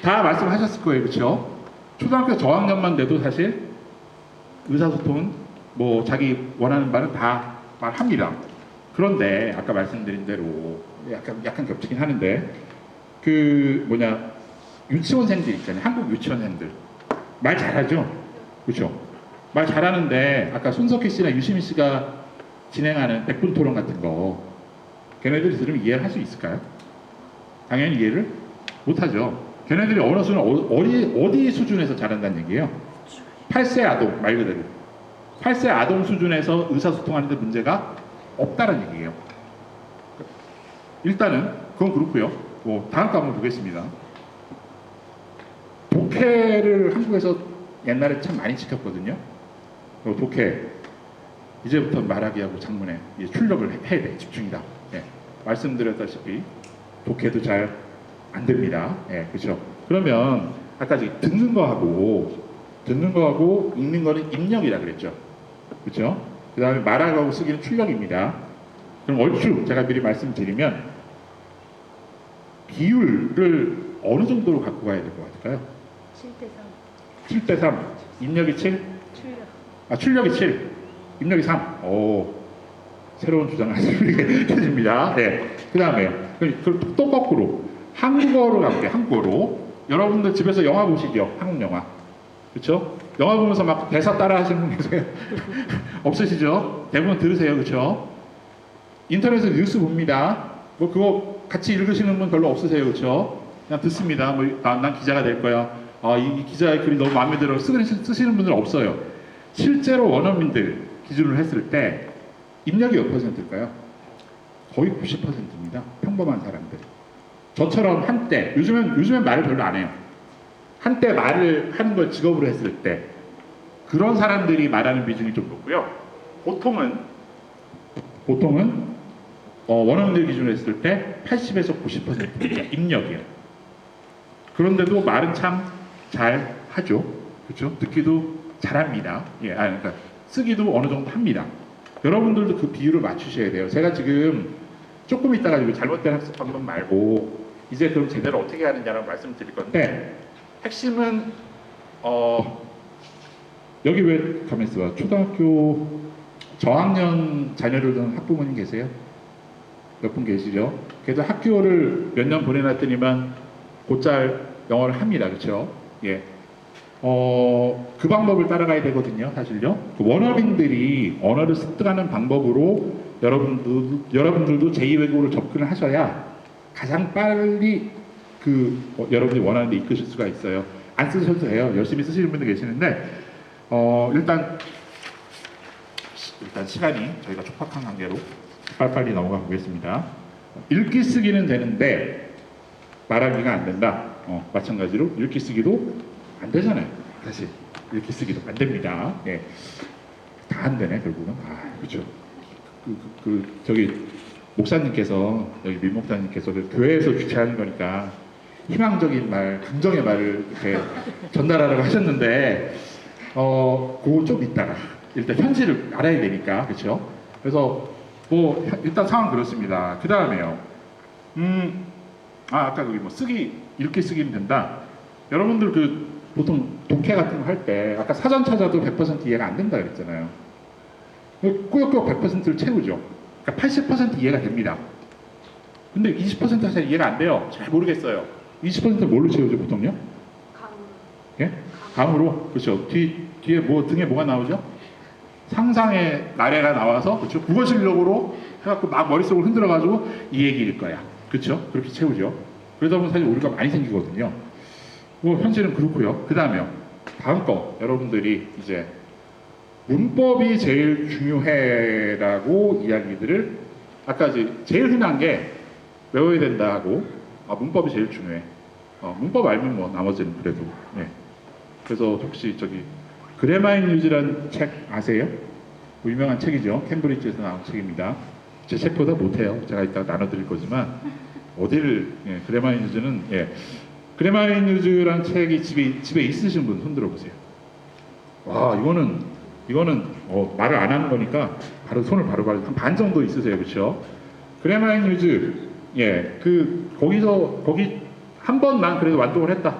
다 말씀하셨을 거예요. 그렇죠? 초등학교 저학년만 돼도 사실 의사소통은 뭐 자기 원하는 말은 다 말합니다. 그런데 아까 말씀드린 대로 약간 겹치긴 하는데 유치원생들 있잖아요. 한국 유치원생들 말 잘하죠? 그렇죠? 말 잘하는데 아까 손석희 씨나 유시민 씨가 진행하는 백분 토론 같은 거 걔네들이 들으면 이해를 할 수 있을까요? 당연히 이해를 못하죠. 걔네들이 언어 수는 어디 수준에서 잘한다는 얘기예요? 8세 아동 말 그대로 8세 아동 수준에서 의사소통하는 데 문제가 없다는 얘기예요. 일단은 그건 그렇고요. 다음 거 한번 보겠습니다. 독해를 한국에서 옛날에 참 많이 지켰거든요. 독해 이제부터 말하기하고 작문에 출력을 해야 돼. 집중이다. 예. 말씀드렸다시피 독해도 잘 안 됩니다. 예, 그렇죠. 그러면 아까 듣는 거하고 읽는 거는 입력이라 그랬죠. 그렇죠? 그 다음에 말하고 쓰기는 출력입니다. 그럼 얼추 제가 미리 말씀드리면 비율을 어느 정도로 갖고 가야 될 것 같을까요? 7대 3. 7대 3. 입력이 7? 출력. 출력이 7. 입력이 3. 새로운 주장을 해줍니다. 네. 그 다음에 또 거꾸로 한국어로 가볼게요. 한국어로. 여러분들 집에서 영화 보시죠. 한국 영화. 그렇죠? 영화 보면서 막 대사 따라 하시는 분 계세요? 없으시죠? 대부분 들으세요. 그렇죠? 인터넷에서 뉴스 봅니다. 그거 같이 읽으시는 분 별로 없으세요. 그렇죠? 그냥 듣습니다. 난 기자가 될 거야. 이 기자의 글이 너무 마음에 들어 쓰시는 분들 없어요. 실제로 원어민들 기준으로 했을 때 입력이 몇 %일까요? 거의 90%입니다. 평범한 사람들. 저처럼 한때 요즘엔 말을 별로 안 해요. 한때 말을 하는 걸 직업으로 했을 때 그런 사람들이 말하는 비중이 좀 높고요. 보통은 원어민들 기준으로 했을 때 80에서 90%입니다. 입력이요. 그런데도 말은 참 잘 하죠. 그렇죠? 듣기도 잘합니다. 그러니까 쓰기도 어느 정도 합니다. 여러분들도 그 비율을 맞추셔야 돼요. 제가 지금 조금 있다가 잘못된 학습 방법 말고 이제 그럼 제대로 어떻게 하느냐라고 말씀드릴 건데 핵심은 여기 왜 가만히 있어봐. 초등학교 저학년 자녀를 둔 학부모님 계세요? 몇 분 계시죠? 그래도 학교를 몇 년 보내놨더니만 곧잘 영어를 합니다. 그렇죠? 예. 그 방법을 따라가야 되거든요. 사실요. 원어민들이 언어를 습득하는 방법으로 여러분들도 제2외국어를 접근을 하셔야 가장 빨리 여러분들이 원하는 데 이끄실 수가 있어요. 안 쓰셔도 돼요. 열심히 쓰시는 분들 계시는데 일단 시간이 저희가 촉박한 관계로 빨리빨리 넘어가 보겠습니다. 읽기 쓰기는 되는데 말하기가 안 된다. 마찬가지로 읽기 쓰기도 안 되잖아요. 사실 읽기 쓰기도 안 됩니다. 예. 다 안 되네 결국은. 그렇죠. 저기 목사님께서 여기 민 목사님께서 교회에서 주최하는 거니까 희망적인 말, 긍정의 말을 이렇게 전달하라고 하셨는데 그거 좀 이따가 일단 현실을 알아야 되니까 그렇죠. 그래서 뭐 일단 상황 그렇습니다. 그 다음에요. 아까 거기 뭐 쓰기 이렇게 쓰기는 된다. 여러분들 그 보통 독해 같은 거 할 때 아까 사전 찾아도 100% 이해가 안 된다 그랬잖아요. 꾸역꾸역 100%를 채우죠. 그러니까 80% 이해가 됩니다. 근데 20%가 잘 이해가 안 돼요. 잘 모르겠어요. 20%는 뭘로 채우죠 보통요? 감. 예? 감으로. 그렇죠. 뒤에 뭐 등에 뭐가 나오죠? 상상의 나래가 나와서 그렇죠. 국어 실력으로 해갖고 막 머릿속을 흔들어가지고 이 얘기일 거야. 그렇죠? 그렇게 채우죠. 그러다 보면 사실 오류가 많이 생기거든요. 뭐 현실은 그렇고요. 그 다음에요. 다음 거 여러분들이 이제 문법이 제일 중요해라고 이야기들을 아까 이제 제일 흔한 게 외워야 된다 하고 문법이 제일 중요해. 문법 알면 뭐 나머지는 그래도. 네. 그래서 혹시 저기 그래마인 유즈라는 책 아세요? 뭐 유명한 책이죠. 캠브리지에서 나온 책입니다. 제 책보다 못해요. 제가 이따가 나눠드릴 거지만 어디를 그래마인 유즈는 그래마인 유즈라는 책이 집에 있으신 분 손들어 보세요. 와 이거는 말을 안 하는 거니까 바로 손을 바로바로 한 반 정도 있으세요, 그렇죠? 그래마인 유즈 거기 한 번 난 그래도 완독했다.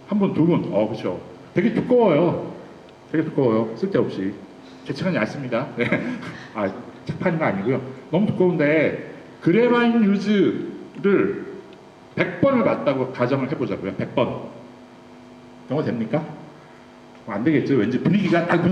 한 번, 두 번. 그렇죠. 되게 두꺼워요. 쓸데없이. 제 책은 얇습니다. 네. 착하는 거 아니고요. 너무 두꺼운데 그래마인 유즈를 100번을 봤다고 가정을 해보자고요. 100번. 영어 됩니까? 안 되겠죠. 왠지 분위기가 딱